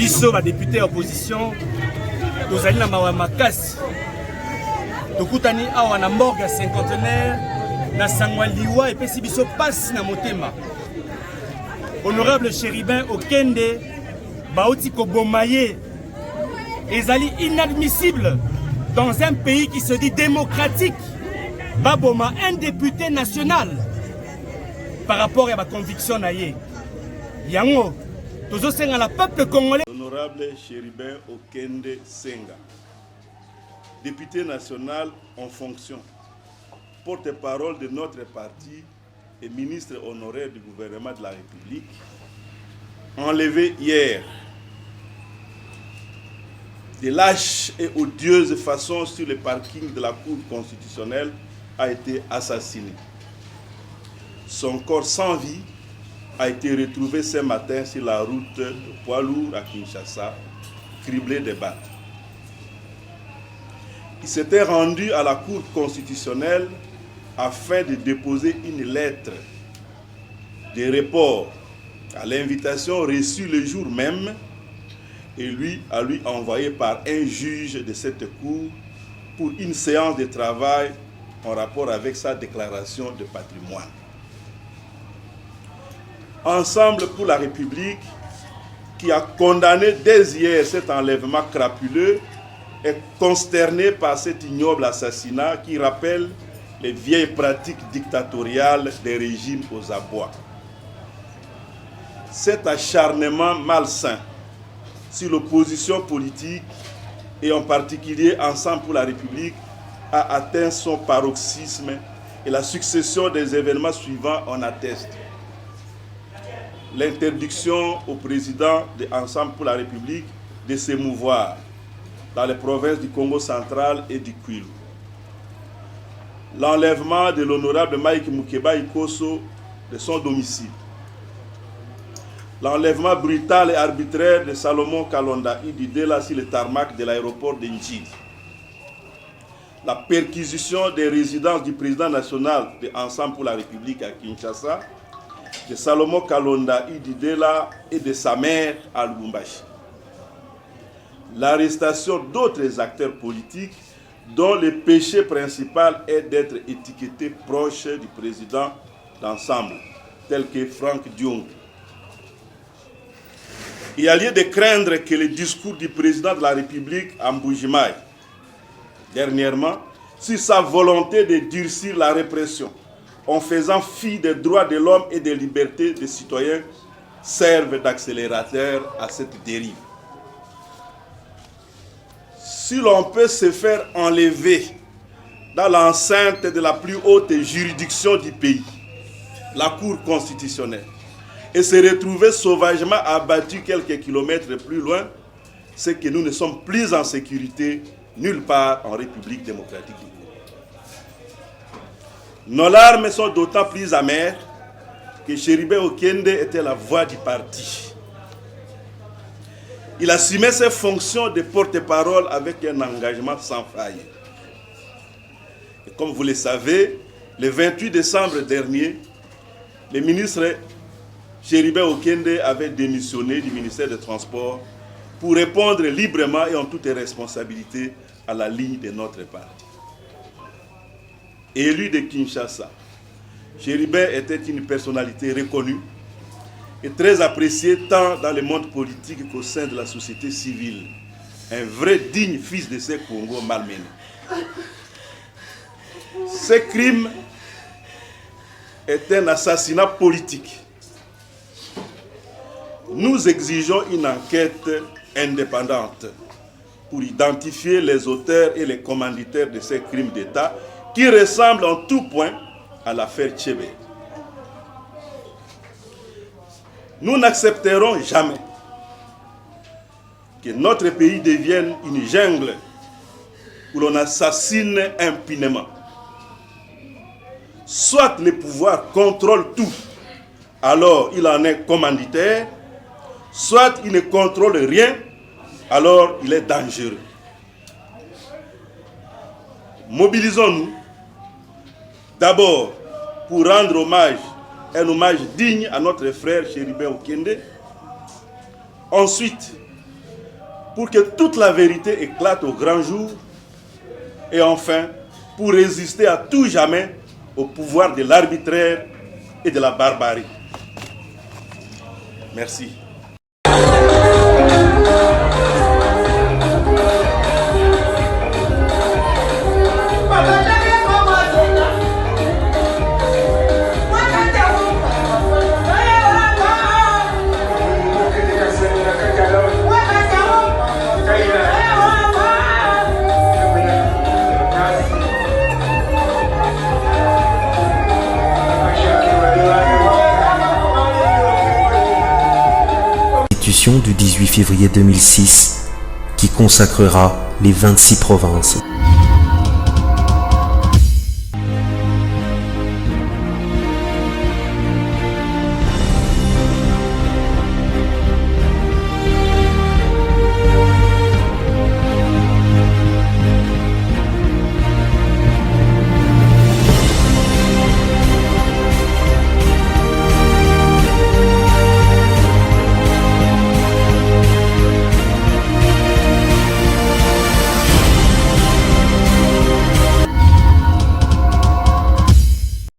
biso ba député opposition tozali na mawa makasi tokutani awa na morgue cinquantenaire na sangwa liwa epesi biso pasi na motema. Honorable Chéribin Okende bauti koboma ye ezali inadmissible dans un pays qui se dit démocratique baboma un député national par rapport à ma conviction na ye yango tozo senga la peuple congolais. Honorable Chéribin Okende Senga, député national en fonction, porte-parole de notre parti et ministre honoraire du gouvernement de la République, enlevé hier de lâche et odieuse façon sur le parking de la Cour constitutionnelle, a été assassiné. Son corps sans vie a été retrouvé ce matin sur la route de Poilour à Kinshasa, criblé de balles. Il s'était rendu à la Cour constitutionnelle afin de déposer une lettre de report à l'invitation reçue le jour même et lui envoyé par un juge de cette cour pour une séance de travail en rapport avec sa déclaration de patrimoine. Ensemble pour la République, qui a condamné dès hier cet enlèvement crapuleux, est consterné par cet ignoble assassinat qui rappelle les vieilles pratiques dictatoriales des régimes aux abois. Cet acharnement malsain sur l'opposition politique et en particulier Ensemble pour la République a atteint son paroxysme et la succession des événements suivants en atteste. L'interdiction au président de Ensemble pour la République de s'émouvoir dans les provinces du Congo central et du Kwilu. L'enlèvement de l'honorable Mike Mukeba Ikoso de son domicile. L'enlèvement brutal et arbitraire de Salomon Kalonda Ididela sur le tarmac de l'aéroport de Njidi. La perquisition des résidences du président national de Ensemble pour la République à Kinshasa, de Salomon Kalonda Ididela et de sa mère à Lubumbashi. L'arrestation d'autres acteurs politiques dont le péché principal est d'être étiquetés proches du président d'Ensemble, tel que Franck Diong. Il y a lieu de craindre que le discours du président de la République à Mbujimaï, dernièrement, sur sa volonté de durcir la répression, en faisant fi des droits de l'homme et des libertés des citoyens, servent d'accélérateur à cette dérive. Si l'on peut se faire enlever dans l'enceinte de la plus haute juridiction du pays, la Cour constitutionnelle, et se retrouver sauvagement abattu quelques kilomètres plus loin, c'est que nous ne sommes plus en sécurité nulle part en République démocratique du Congo. Nos larmes sont d'autant plus amères que Chéribin Okende était la voix du parti. Il assumait ses fonctions de porte-parole avec un engagement sans faille. Et comme vous le savez, le 28 décembre dernier, le ministre Chéribin Okende avait démissionné du ministère des Transports pour répondre librement et en toute responsabilité à la ligne de notre parti. Élu de Kinshasa, Chéribin était une personnalité reconnue et très apprécié tant dans le monde politique qu'au sein de la société civile. Un vrai digne fils de ces Congo malmenés. Ce crime est un assassinat politique. Nous exigeons une enquête indépendante pour identifier les auteurs et les commanditaires de ces crimes d'État qui ressemblent en tout point à l'affaire Tchébé. Nous n'accepterons jamais que notre pays devienne une jungle où l'on assassine impunément. Soit le pouvoir contrôle tout, alors il en est commanditaire, soit il ne contrôle rien, alors il est dangereux. Mobilisons-nous d'abord pour rendre un hommage digne à notre frère Chéribin Okende. Ensuite, pour que toute la vérité éclate au grand jour, et enfin, pour résister à tout jamais au pouvoir de l'arbitraire et de la barbarie. Merci. Du 18 février 2006 qui consacrera les 26 provinces.